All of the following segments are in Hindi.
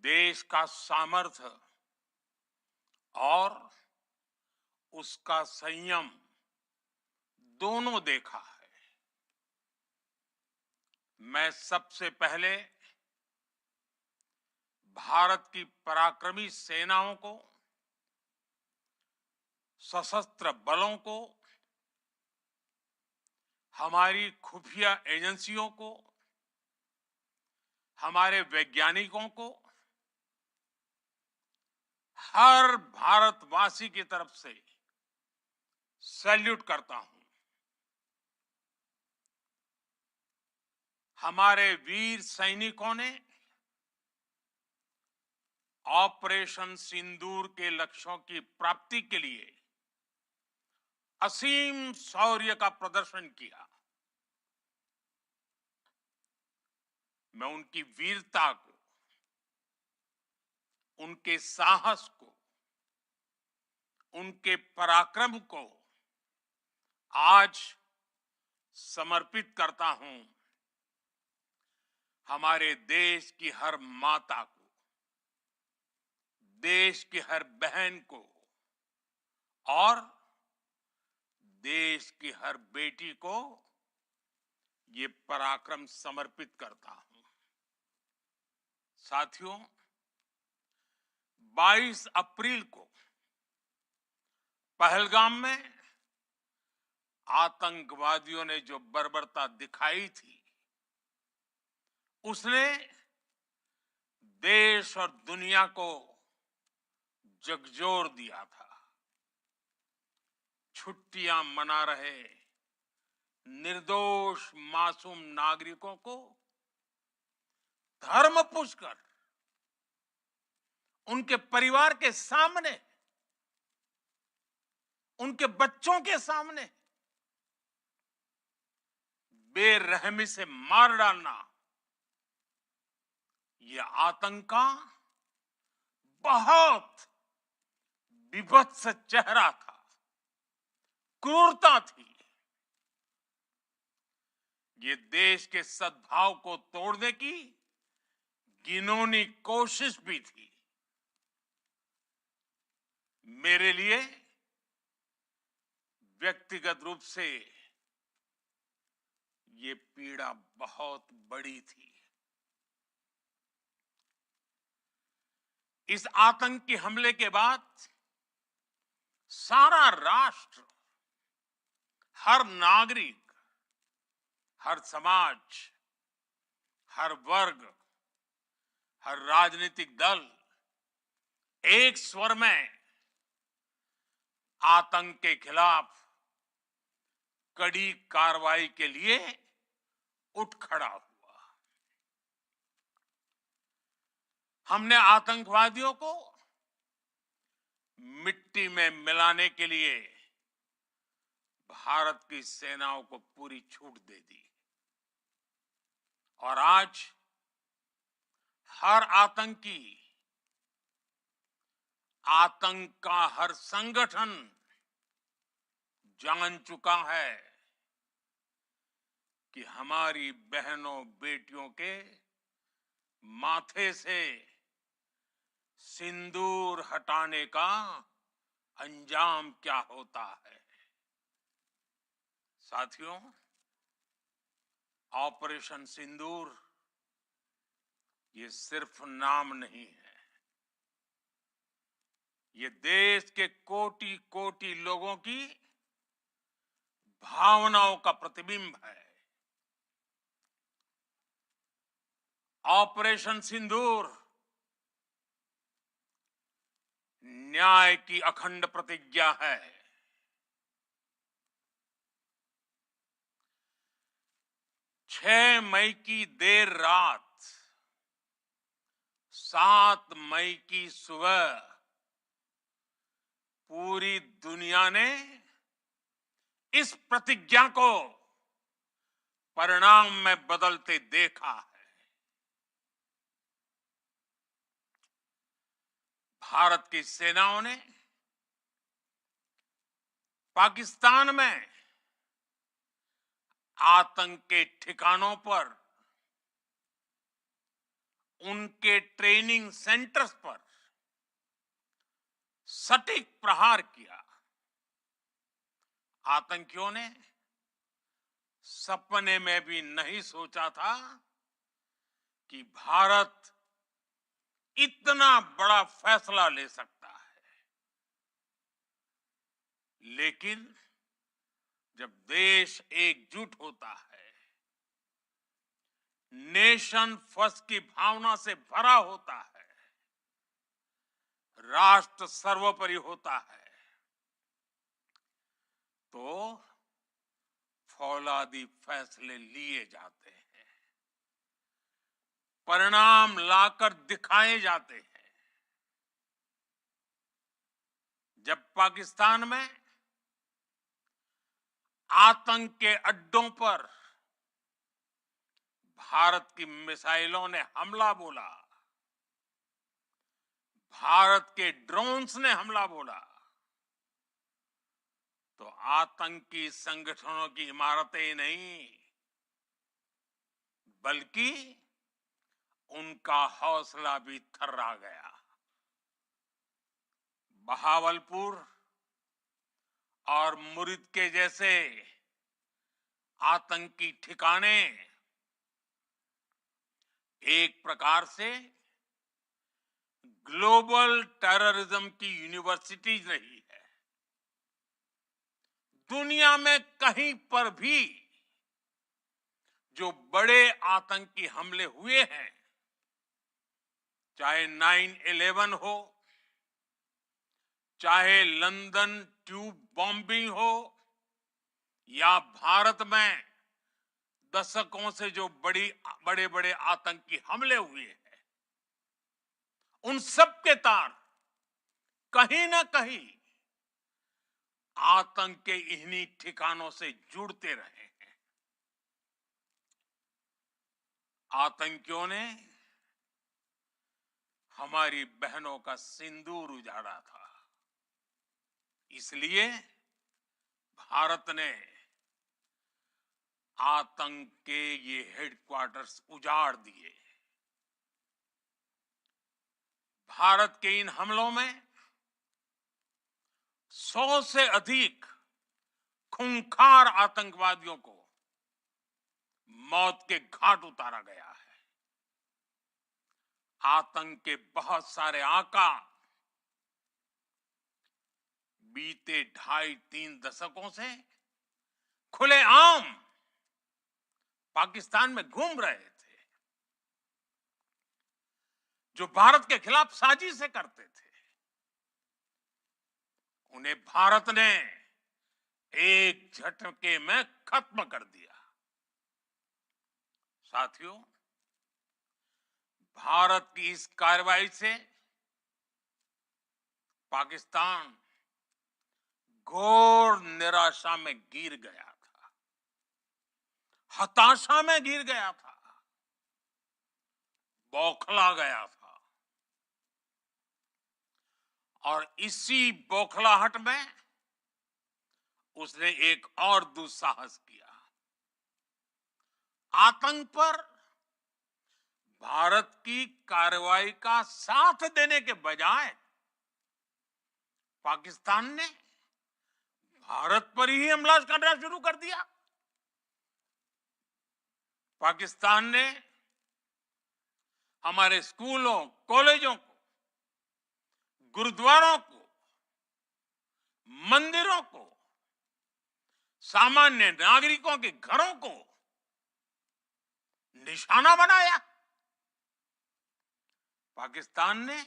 देश का सामर्थ्य और उसका संयम दोनों देखा है। मैं सबसे पहले भारत की पराक्रमी सेनाओं को, सशस्त्र बलों को, हमारी खुफिया एजेंसियों को, हमारे वैज्ञानिकों को, हर भारतवासी की तरफ से सैल्यूट करता हूं। हमारे वीर सैनिकों ने ऑपरेशन सिंदूर के लक्ष्यों की प्राप्ति के लिए असीम शौर्य का प्रदर्शन किया। मैं उनकी वीरता को, उनके साहस को, उनके पराक्रम को आज समर्पित करता हूं। हमारे देश की हर माता को, देश की हर बहन को और देश की हर बेटी को ये पराक्रम समर्पित करता हूं। साथियों, 22 अप्रैल को पहलगाम में आतंकवादियों ने जो बर्बरता दिखाई थी, उसने देश और दुनिया को झकझोर दिया था। छुट्टियां मना रहे निर्दोष मासूम नागरिकों को धर्म पूछकर उनके परिवार के सामने, उनके बच्चों के सामने बेरहमी से मार डालना, यह आतंक का बहुत विभत्स चेहरा था, क्रूरता थी। ये देश के सद्भाव को तोड़ने की घिनौनी कोशिश भी थी। मेरे लिए व्यक्तिगत रूप से ये पीड़ा बहुत बड़ी थी। इस आतंकी हमले के बाद सारा राष्ट्र, हर नागरिक, हर समाज, हर वर्ग, हर राजनीतिक दल एक स्वर में आतंक के खिलाफ कड़ी कार्रवाई के लिए उठ खड़ा हुआ। हमने आतंकवादियों को मिट्टी में मिलाने के लिए भारत की सेनाओं को पूरी छूट दे दी और आज हर आतंकी, आतंक का हर संगठन जान चुका है कि हमारी बहनों बेटियों के माथे से सिंदूर हटाने का अंजाम क्या होता है। साथियों, ऑपरेशन सिंदूर ये सिर्फ नाम नहीं है, ये देश के कोटि कोटि लोगों की भावनाओं का प्रतिबिंब है। ऑपरेशन सिंदूर न्याय की अखंड प्रतिज्ञा है। 6 मई की देर रात, 7 मई की सुबह पूरी दुनिया ने इस प्रतिज्ञा को परिणाम में बदलते देखा है। भारत की सेनाओं ने पाकिस्तान में आतंक के ठिकानों पर उनके ट्रेनिंग सेंटर्स पर सटीक प्रहार किया। आतंकियों ने सपने में भी नहीं सोचा था कि भारत इतना बड़ा फैसला ले सकता है। लेकिन जब देश एकजुट होता है, नेशन फर्स्ट की भावना से भरा होता है, राष्ट्र सर्वोपरि होता है, तो फौलादी फैसले लिए जाते हैं, परिणाम लाकर दिखाए जाते हैं। जब पाकिस्तान में आतंक के अड्डों पर भारत की मिसाइलों ने हमला बोला, भारत के ड्रोन्स ने हमला बोला, तो आतंकी संगठनों की इमारतें नहीं, बल्कि उनका हौसला भी थर्रा गया। बहावलपुर और मुरिद के जैसे आतंकी ठिकाने एक प्रकार से ग्लोबल टेररिज्म की यूनिवर्सिटीज रही है। दुनिया में कहीं पर भी जो बड़े आतंकी हमले हुए हैं, चाहे 9/11 हो, चाहे लंदन ट्यूब बॉम्बिंग हो, या भारत में दशकों से जो बड़े बड़े आतंकी हमले हुए हैं, उन सब के तार कहीं ना कहीं आतंक के इन्हीं ठिकानों से जुड़ते रहे हैं। आतंकियों ने हमारी बहनों का सिंदूर उजाड़ा था, इसलिए भारत ने आतंक के ये हेडक्वार्टर्स उजाड़ दिए। भारत के इन हमलों में 100 से अधिक खूंखार आतंकवादियों को मौत के घाट उतारा गया है। आतंक के बहुत सारे आका बीते 2.5-3 दशकों से खुलेआम पाकिस्तान में घूम रहे थे, जो भारत के खिलाफ साजिशें करते थे। उन्हें भारत ने एक झटके में खत्म कर दिया। साथियों, भारत की इस कार्रवाई से पाकिस्तान घोर निराशा में गिर गया था, हताशा में गिर गया था, बौखला गया था। और इसी बौखलाहट में उसने एक और दुस्साहस किया। आतंक पर भारत की कार्रवाई का साथ देने के बजाय पाकिस्तान ने भारत पर ही हमला करना शुरू कर दिया। पाकिस्तान ने हमारे स्कूलों, कॉलेजों को, गुरुद्वारों को, मंदिरों को, सामान्य नागरिकों के घरों को निशाना बनाया। पाकिस्तान ने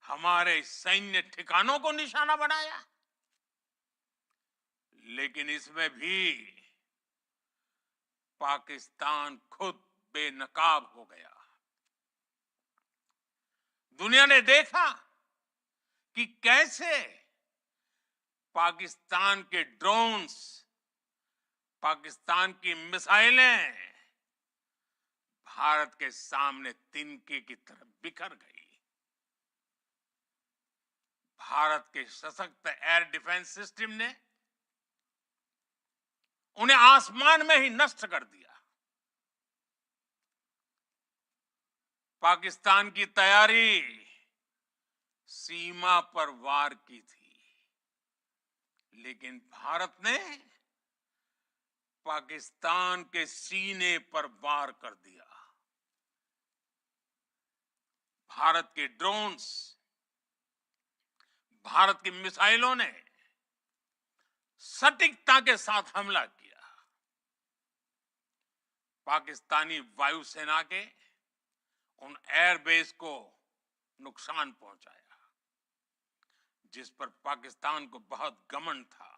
हमारे सैन्य ठिकानों को निशाना बनाया। लेकिन इसमें भी पाकिस्तान खुद बेनकाब हो गया। दुनिया ने देखा कि कैसे पाकिस्तान के ड्रोन्स, पाकिस्तान की मिसाइलें भारत के सामने तिनके की तरह बिखर गई। भारत के सशक्त एयर डिफेंस सिस्टम ने उन्हें आसमान में ही नष्ट कर दिया। पाकिस्तान की तैयारी सीमा पर वार की थी, लेकिन भारत ने पाकिस्तान के सीने पर वार कर दिया। भारत के ड्रोन्स, भारत की मिसाइलों ने सटीकता के साथ हमला किया। पाकिस्तानी वायुसेना के उन एयरबेस को नुकसान पहुंचाया, जिस पर पाकिस्तान को बहुत घमंड था।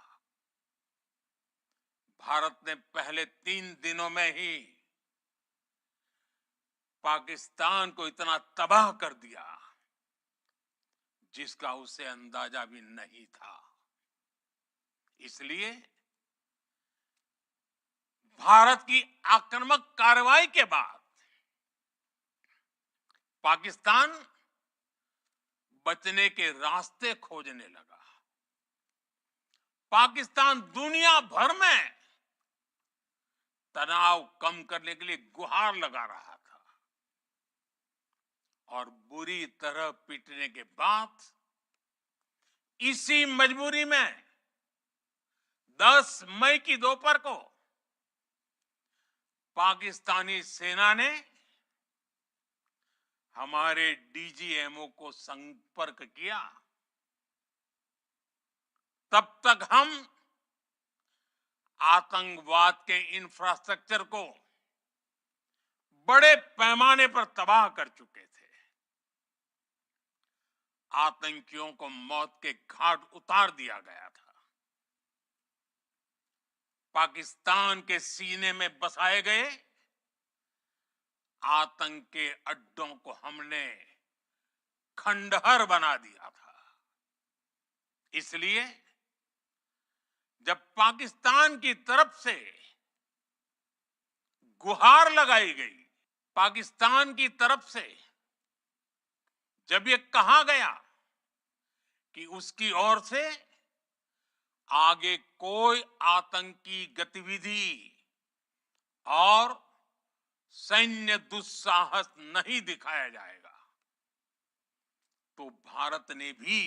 भारत ने पहले 3 दिनों में ही पाकिस्तान को इतना तबाह कर दिया जिसका उसे अंदाजा भी नहीं था। इसलिए भारत की आक्रामक कार्रवाई के बाद पाकिस्तान बचने के रास्ते खोजने लगा। पाकिस्तान दुनिया भर में तनाव कम करने के लिए गुहार लगा रहा था और बुरी तरह पीटने के बाद इसी मजबूरी में 10 मई की दोपहर को पाकिस्तानी सेना ने हमारे डीजीएमओ को संपर्क किया। तब तक हम आतंकवाद के इंफ्रास्ट्रक्चर को बड़े पैमाने पर तबाह कर चुके थे। आतंकियों को मौत के घाट उतार दिया गया था। पाकिस्तान के सीने में बसाए गए आतंक के अड्डों को हमने खंडहर बना दिया था। इसलिए जब पाकिस्तान की तरफ से गुहार लगाई गई, पाकिस्तान की तरफ से जब ये कहा गया कि उसकी ओर से आगे कोई आतंकी गतिविधि और सैन्य दुस्साहस नहीं दिखाया जाएगा, तो भारत ने भी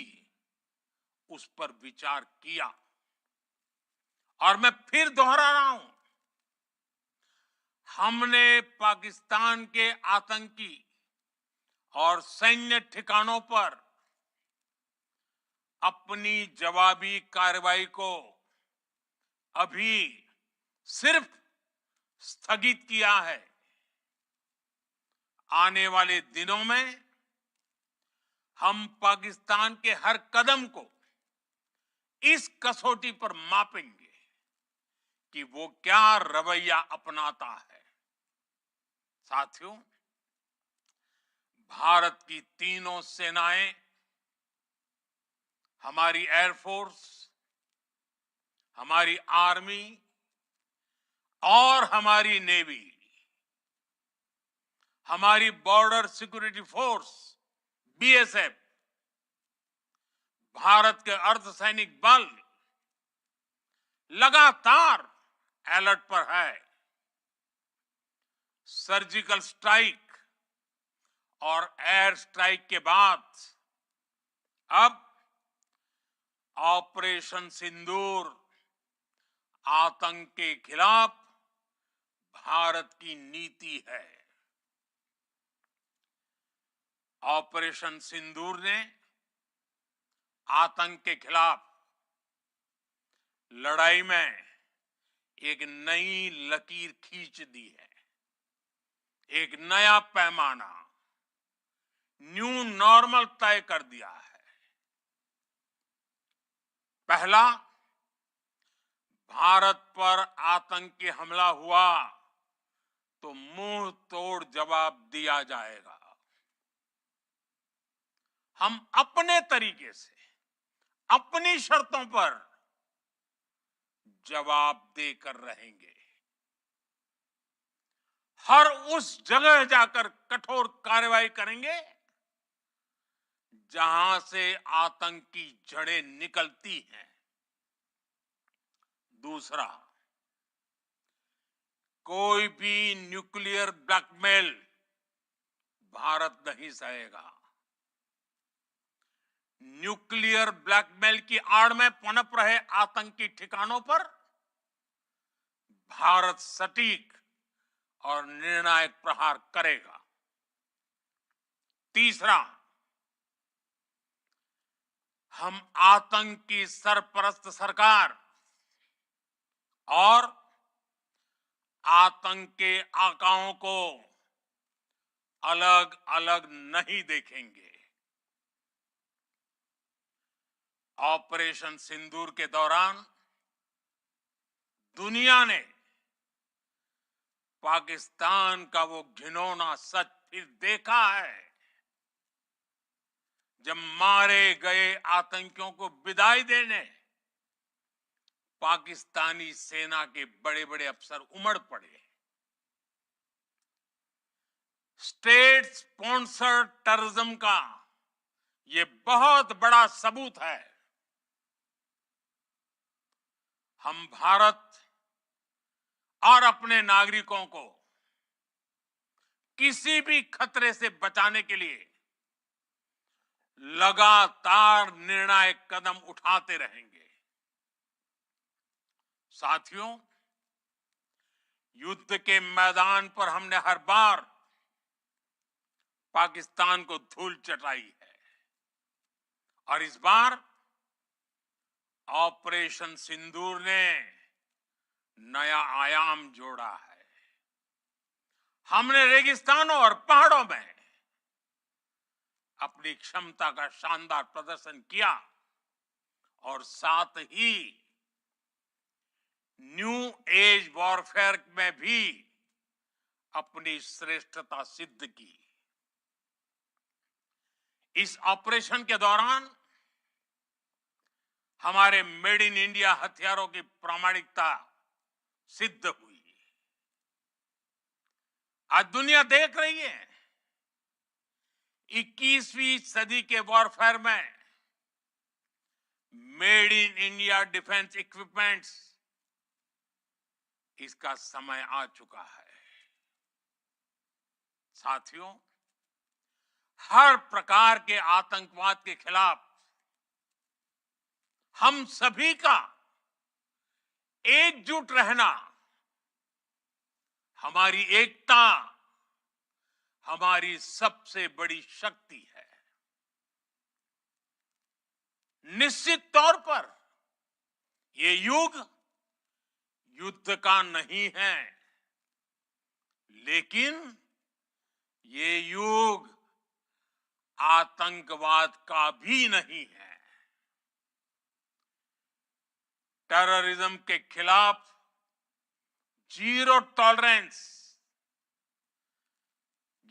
उस पर विचार किया। और मैं फिर दोहरा रहा हूं, हमने पाकिस्तान के आतंकी और सैन्य ठिकानों पर अपनी जवाबी कार्रवाई को अभी सिर्फ स्थगित किया है। आने वाले दिनों में हम पाकिस्तान के हर कदम को इस कसौटी पर मापेंगे कि वो क्या रवैया अपनाता है। साथियों, भारत की तीनों सेनाएं, हमारी एयरफोर्स, हमारी आर्मी और हमारी नेवी, हमारी border security force BSF, Bharat के अर्धसैनिक बल लगातार अलर्ट पर है। सर्जिकल स्ट्राइक और एयर स्ट्राइक के बाद अब ऑपरेशन सिंदूर आतंक के खिलाफ भारत की नीति है। ऑपरेशन सिंदूर ने आतंक के खिलाफ लड़ाई में एक नई लकीर खींच दी है, एक नया पैमाना, न्यू नॉर्मल तय कर दिया है। पहला, भारत पर आतंकी हमला हुआ तो मुंह तोड़ जवाब दिया जाएगा। हम अपने तरीके से, अपनी शर्तों पर जवाब देकर रहेंगे। हर उस जगह जाकर कठोर कार्रवाई करेंगे जहां से आतंक की जड़ें निकलती हैं। दूसरा, कोई भी न्यूक्लियर ब्लैकमेल, भारत नहीं सहेगा। न्यूक्लियर ब्लैकमेल की आड़ में पनप रहे आतंकी ठिकानों पर भारत सटीक और निर्णायक प्रहार करेगा। तीसरा, हम आतंक की सरपरस्त सरकार और आतंक के आकाओं को अलग अलग नहीं देखेंगे। ऑपरेशन सिंदूर के दौरान दुनिया ने पाकिस्तान का वो घिनौना सच फिर देखा है, जब मारे गए आतंकियों को विदाई देने पाकिस्तानी सेना के बड़े बड़े अफसर उमड़ पड़े। स्टेट स्पॉन्सर्ड टेररिज्म का ये बहुत बड़ा सबूत है। हम भारत और अपने नागरिकों को किसी भी खतरे से बचाने के लिए लगातार निर्णायक कदम उठाते रहेंगे। साथियों, युद्ध के मैदान पर हमने हर बार पाकिस्तान को धूल चटाई है और इस बार ऑपरेशन सिंदूर ने नया आयाम जोड़ा है। हमने रेगिस्तानों और पहाड़ों में अपनी क्षमता का शानदार प्रदर्शन किया और साथ ही न्यू एज वॉरफेयर में भी अपनी श्रेष्ठता सिद्ध की। इस ऑपरेशन के दौरान हमारे मेड इन इंडिया हथियारों की प्रामाणिकता सिद्ध हुई। आज दुनिया देख रही है 21वीं सदी के वॉरफेयर में made in India defence equipments, इसका समय आ चुका है। साथियों, हर प्रकार के आतंकवाद के खिलाफ हम सभी का एकजुट रहना, हमारी एकता हमारी सबसे बड़ी शक्ति है। निश्चित तौर पर ये युग युद्ध का नहीं है, लेकिन ये युग आतंकवाद का भी नहीं है। टेररिज्म के खिलाफ जीरो टॉलरेंस,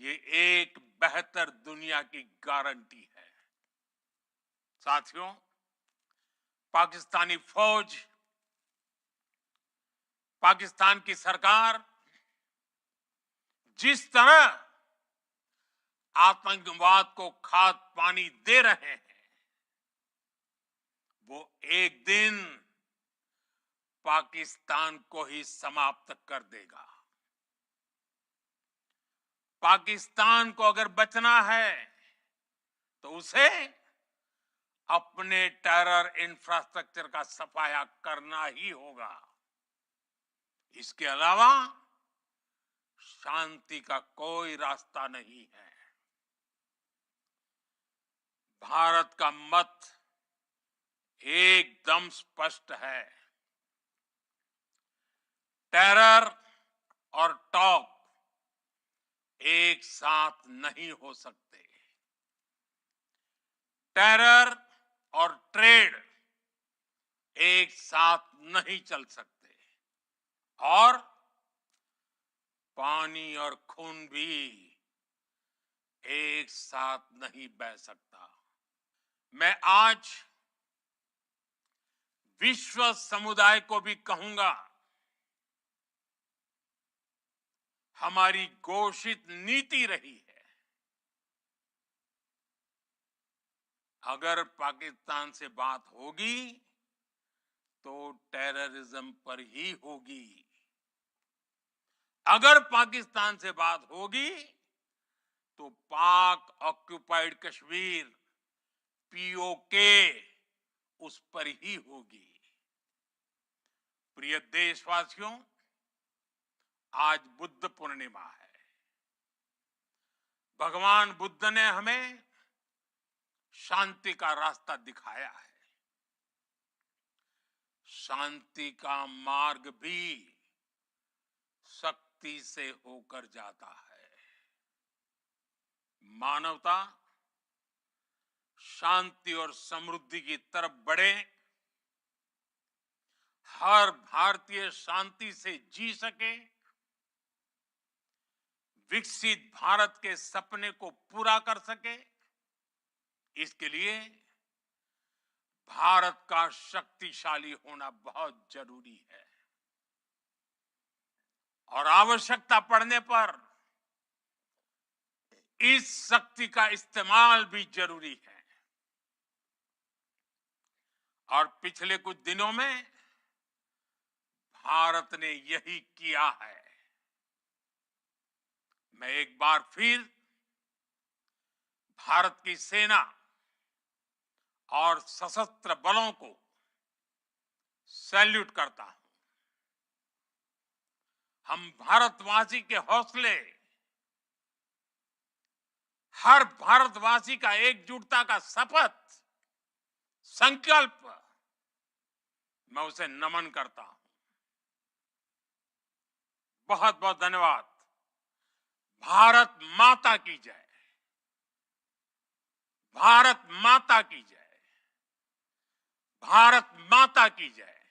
ये एक बेहतर दुनिया की गारंटी है। साथियों, पाकिस्तानी फौज, पाकिस्तान की सरकार जिस तरह आतंकवाद को खाद पानी दे रहे हैं, वो एक दिन पाकिस्तान को ही समाप्त कर देगा। पाकिस्तान को अगर बचना है तो उसे अपने टेरर इंफ्रास्ट्रक्चर का सफाया करना ही होगा। इसके अलावा शांति का कोई रास्ता नहीं है। भारत का मत एकदम स्पष्ट है। टेरर और टॉप एक साथ नहीं हो सकते। टेरर और ट्रेड एक साथ नहीं चल सकते और पानी और खून भी एक साथ नहीं बह सकता। मैं आज विश्व समुदाय को भी कहूंगा, हमारी घोषित नीति रही है, अगर पाकिस्तान से बात होगी तो टेररिज्म पर ही होगी। अगर पाकिस्तान से बात होगी तो पाक ऑक्युपाइड कश्मीर पीओके उस पर ही होगी। प्रिय देशवासियों, आज बुद्ध पूर्णिमा है। भगवान बुद्ध ने हमें शांति का रास्ता दिखाया है। शांति का मार्ग भी शक्ति से होकर जाता है। मानवता शांति और समृद्धि की तरफ बढ़े, हर भारतीय शांति से जी सके, विकसित भारत के सपने को पूरा कर सके, इसके लिए भारत का शक्तिशाली होना बहुत जरूरी है। और आवश्यकता पड़ने पर इस शक्ति का इस्तेमाल भी जरूरी है। और पिछले कुछ दिनों में भारत ने यही किया है। मैं एक बार फिर भारत की सेना और सशस्त्र बलों को सैल्यूट करता हूं। हम भारतवासी के हौसले, हर भारतवासी का एकजुटता का शपथ, संकल्प, मैं उसे नमन करता हूं। बहुत बहुत धन्यवाद। भारत माता की जय। भारत माता की जय। भारत माता की जय।